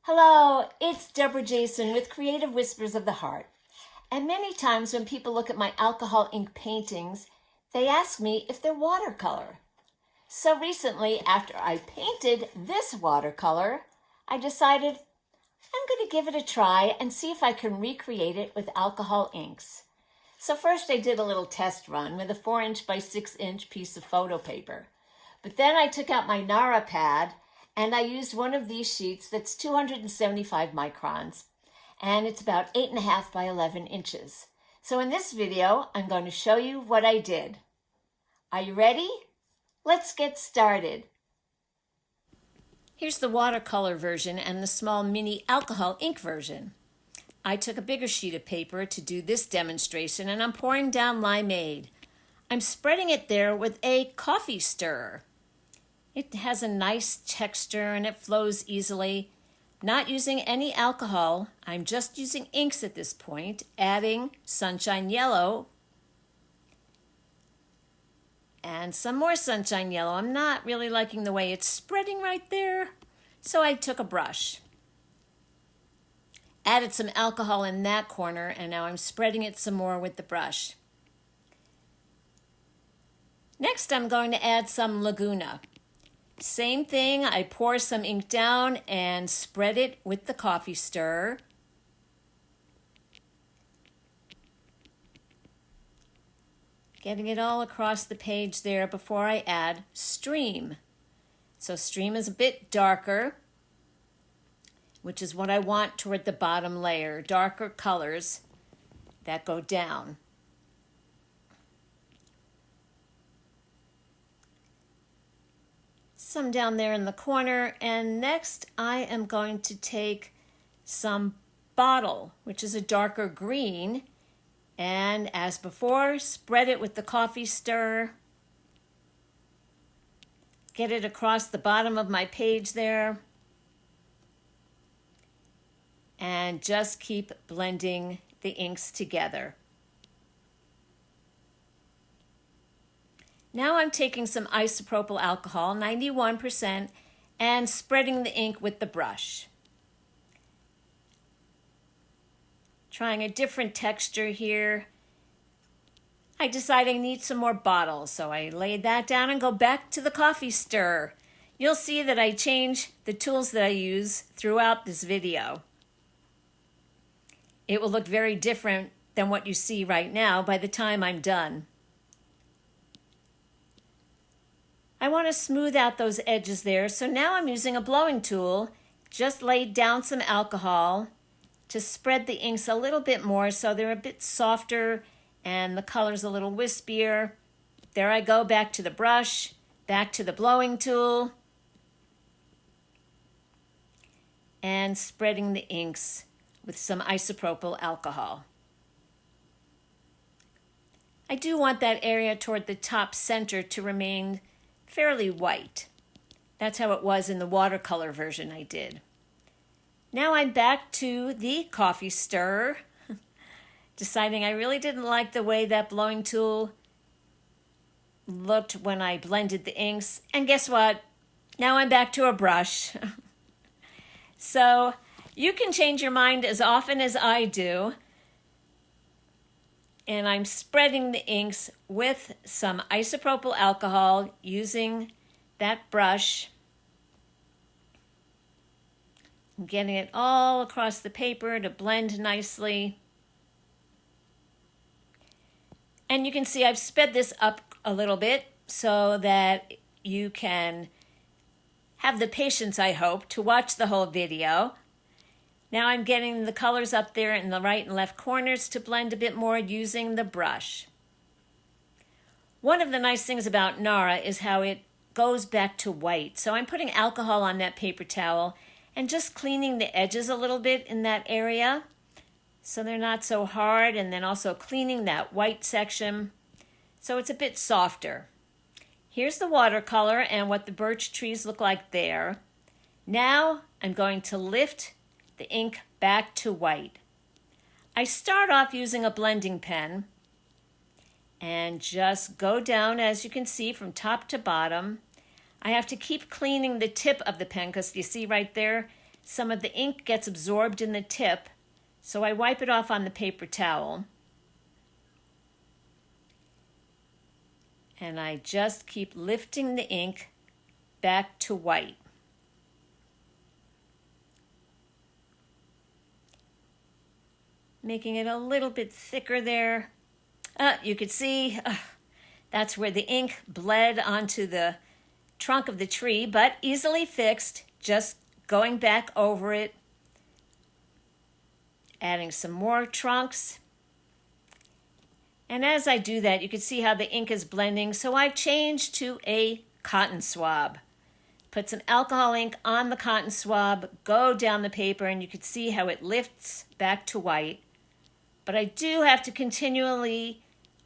Hello, it's Debra Jason with Creative Whispers of the Heart. And many times when people look at my alcohol ink paintings, they ask me if they're watercolor. So recently, after I painted this watercolor, I decided I'm going to give it a try and see if I can recreate it with alcohol inks. So first I did a little test run with a 4" by 6" piece of photo paper. But then I took out my Nara pad and I used one of these sheets that's 275 microns, and it's about 8.5 by 11 inches. So in this video, I'm going to show you what I did. Are you ready? Let's get started. Here's the watercolor version and the small mini alcohol ink version. I took a bigger sheet of paper to do this demonstration, and I'm pouring down Limeade. I'm spreading it there with a coffee stirrer. It has a nice texture and it flows easily. Not using any alcohol, I'm just using inks at this point, adding sunshine yellow and some more sunshine yellow. I'm not really liking the way it's spreading right there, so I took a brush. Added some alcohol in that corner, and now I'm spreading it some more with the brush. Next, I'm going to add some Laguna. Same thing, I pour some ink down and spread it with the coffee stirrer. Getting it all across the page there before I add Stream. So Stream is a bit darker, which is what I want toward the bottom layer, darker colors that go down. Some down there in the corner, and next I am going to take some Bottle, which is a darker green, and as before, spread it with the coffee stirrer. Get it across the bottom of my page there, and just keep blending the inks together. Now I'm taking some isopropyl alcohol, 91%, and spreading the ink with the brush. Trying a different texture here. I decide I need some more bottles, so I laid that down and go back to the coffee stirrer. You'll see that I change the tools that I use throughout this video. It will look very different than what you see right now by the time I'm done. I want to smooth out those edges there, so now I'm using a blowing tool. Just laid down some alcohol to spread the inks a little bit more so they're a bit softer and the color's a little wispier. There I go, back to the brush, back to the blowing tool, and spreading the inks with some isopropyl alcohol. I do want that area toward the top center to remain fairly white. That's how it was in the watercolor version I did. Now I'm back to the coffee stirrer, deciding I really didn't like the way that blowing tool looked when I blended the inks. And guess what? Now I'm back to a brush. So you can change your mind as often as I do. And I'm spreading the inks with some isopropyl alcohol using that brush. I'm getting it all across the paper to blend nicely. And you can see I've sped this up a little bit so that you can have the patience, I hope, to watch the whole video. Now I'm getting the colors up there in the right and left corners to blend a bit more using the brush. One of the nice things about Nara is how it goes back to white. So I'm putting alcohol on that paper towel and just cleaning the edges a little bit in that area so they're not so hard, and then also cleaning that white section so it's a bit softer. Here's the watercolor and what the birch trees look like there. Now I'm going to lift the ink back to white. I start off using a blending pen and just go down, as you can see, from top to bottom. I have to keep cleaning the tip of the pen because you see right there, some of the ink gets absorbed in the tip, so I wipe it off on the paper towel. And I just keep lifting the ink back to white. Making it a little bit thicker there. You could see that's where the ink bled onto the trunk of the tree, but easily fixed, just going back over it, adding some more trunks. And as I do that, you can see how the ink is blending, so I changed to a cotton swab. Put some alcohol ink on the cotton swab, go down the paper, and you can see how it lifts back to white. But I do have to continually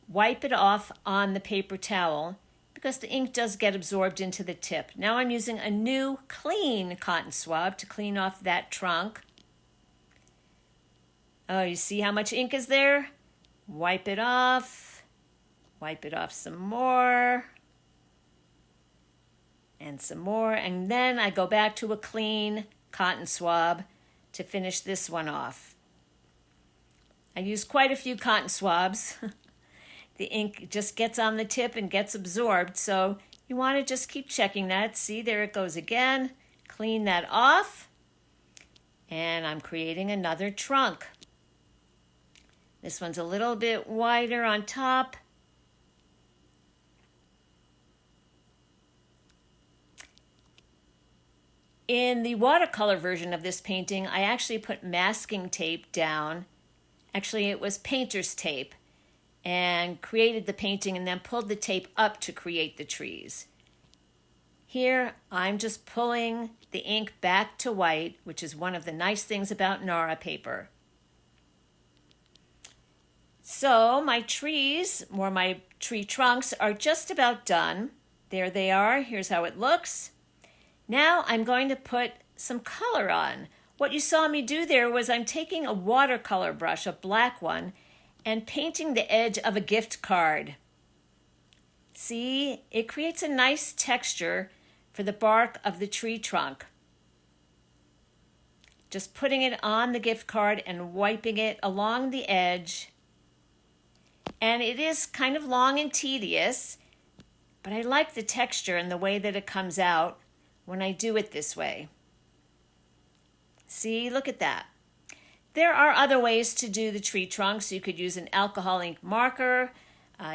wipe it off on the paper towel because the ink does get absorbed into the tip. Now I'm using a new clean cotton swab to clean off that trunk. Oh, you see how much ink is there? Wipe it off some more, and some more, and then I go back to a clean cotton swab to finish this one off. I use quite a few cotton swabs. The ink just gets on the tip and gets absorbed, so you want to just keep checking that. See, there it goes again. Clean that off, and I'm creating another trunk. This one's a little bit wider on top. In the watercolor version of this painting, I actually put masking tape down. Actually, it was painter's tape, and created the painting and then pulled the tape up to create the trees. Here, I'm just pulling the ink back to white, which is one of the nice things about Nara paper. So my trees, or my tree trunks, are just about done. There they are. Here's how it looks. Now I'm going to put some color on. What you saw me do there was I'm taking a watercolor brush, a black one, and painting the edge of a gift card. See, it creates a nice texture for the bark of the tree trunk. Just putting it on the gift card and wiping it along the edge. And it is kind of long and tedious, but I like the texture and the way that it comes out when I do it this way. See, look at that. There are other ways to do the tree trunks. You could use an alcohol ink marker.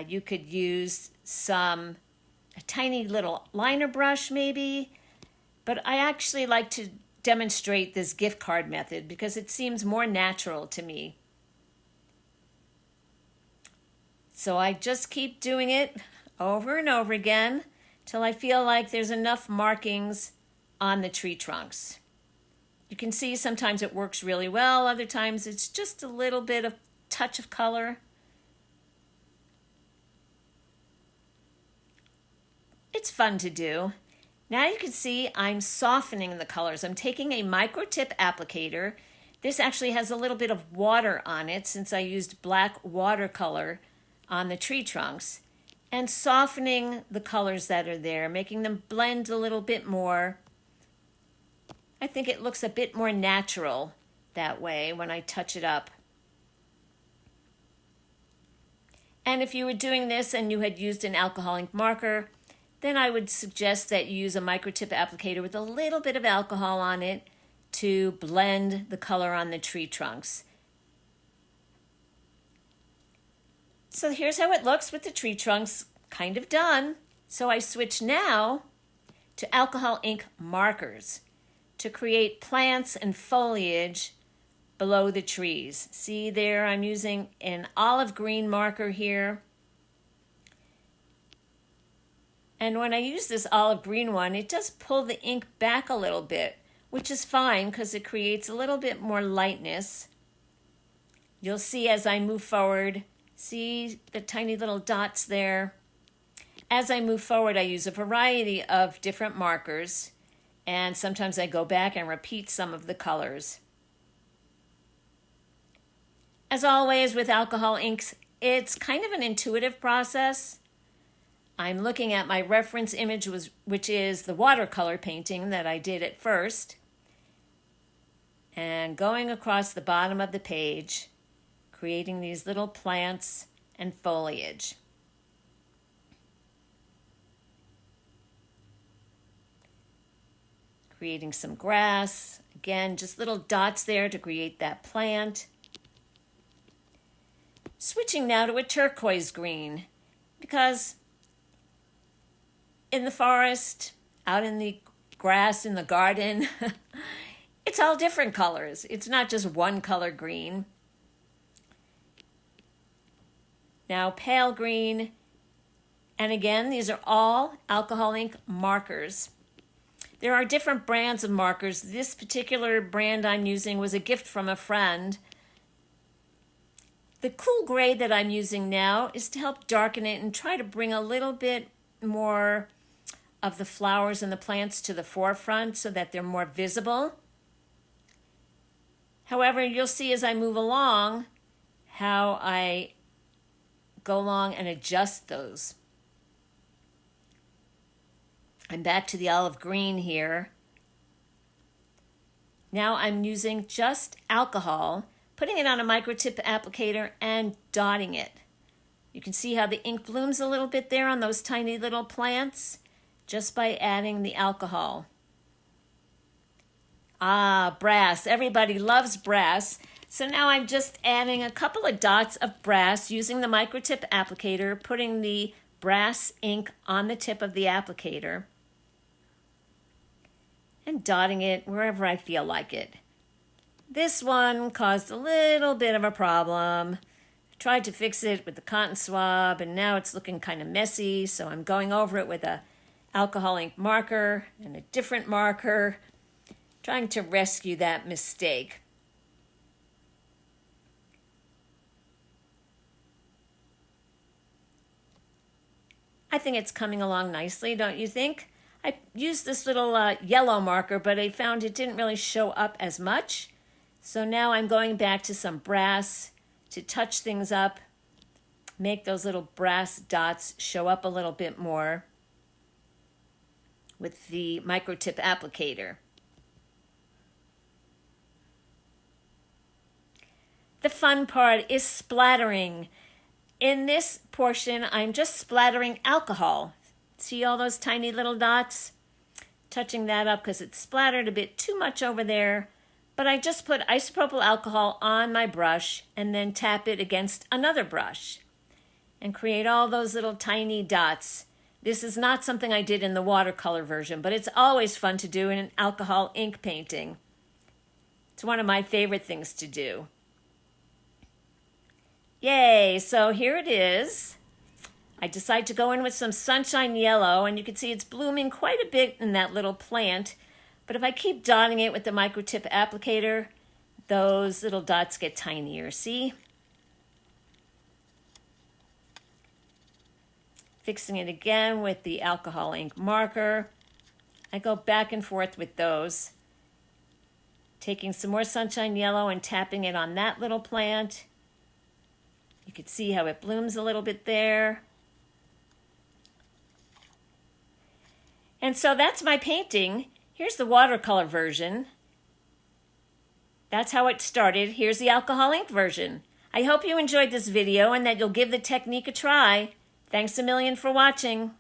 You could use a tiny little liner brush maybe. But I actually like to demonstrate this gift card method because it seems more natural to me. So I just keep doing it over and over again till I feel like there's enough markings on the tree trunks. You can see sometimes it works really well, other times it's just a little bit of touch of color. It's fun to do. Now you can see I'm softening the colors. I'm taking a micro tip applicator. This actually has a little bit of water on it since I used black watercolor on the tree trunks, and softening the colors that are there, making them blend a little bit more. I think it looks a bit more natural that way when I touch it up. And if you were doing this and you had used an alcohol ink marker, then I would suggest that you use a microtip applicator with a little bit of alcohol on it to blend the color on the tree trunks. So here's how it looks with the tree trunks kind of done. So I switch now to alcohol ink markers to create plants and foliage below the trees. See there, I'm using an olive green marker here. And when I use this olive green one, it does pull the ink back a little bit, which is fine because it creates a little bit more lightness. You'll see as I move forward, see the tiny little dots there? As I move forward, I use a variety of different markers, and sometimes I go back and repeat some of the colors. As always with alcohol inks, it's kind of an intuitive process. I'm looking at my reference image, which is the watercolor painting that I did at first. and going across the bottom of the page, creating these little plants and foliage. Creating some grass, again, just little dots there to create that plant. Switching now to a turquoise green, because in the forest, out in the grass, in the garden, it's all different colors. It's not just one color green. Now pale green, and again, these are all alcohol ink markers. There are different brands of markers. This particular brand I'm using was a gift from a friend. The cool gray that I'm using now is to help darken it and try to bring a little bit more of the flowers and the plants to the forefront so that they're more visible. However, you'll see as I move along how I go along and adjust those. I'm back to the olive green here. Now I'm using just alcohol, putting it on a microtip applicator and dotting it. You can see how the ink blooms a little bit there on those tiny little plants just by adding the alcohol. Ah, brass. Everybody loves brass. So now I'm just adding a couple of dots of brass using the microtip applicator, putting the brass ink on the tip of the applicator and dotting it wherever I feel like it. This one caused a little bit of a problem. I tried to fix it with the cotton swab and now it's looking kind of messy, so I'm going over it with a alcohol ink marker and a different marker, trying to rescue that mistake. I think it's coming along nicely, don't you think? I used this little yellow marker, but I found it didn't really show up as much. So now I'm going back to some brass to touch things up, make those little brass dots show up a little bit more with the microtip applicator. The fun part is splattering. In this portion, I'm just splattering alcohol. See all those tiny little dots? Touching that up because it's splattered a bit too much over there. But I just put isopropyl alcohol on my brush and then tap it against another brush and create all those little tiny dots. This is not something I did in the watercolor version, but it's always fun to do in an alcohol ink painting. It's one of my favorite things to do. Yay, so here it is. I decided to go in with some sunshine yellow, and you can see it's blooming quite a bit in that little plant. But if I keep dotting it with the microtip applicator, those little dots get tinier, see? Fixing it again with the alcohol ink marker. I go back and forth with those. Taking some more sunshine yellow and tapping it on that little plant. You can see how it blooms a little bit there. And so that's my painting. Here's the watercolor version. That's how it started. Here's the alcohol ink version. I hope you enjoyed this video and that you'll give the technique a try. Thanks a million for watching.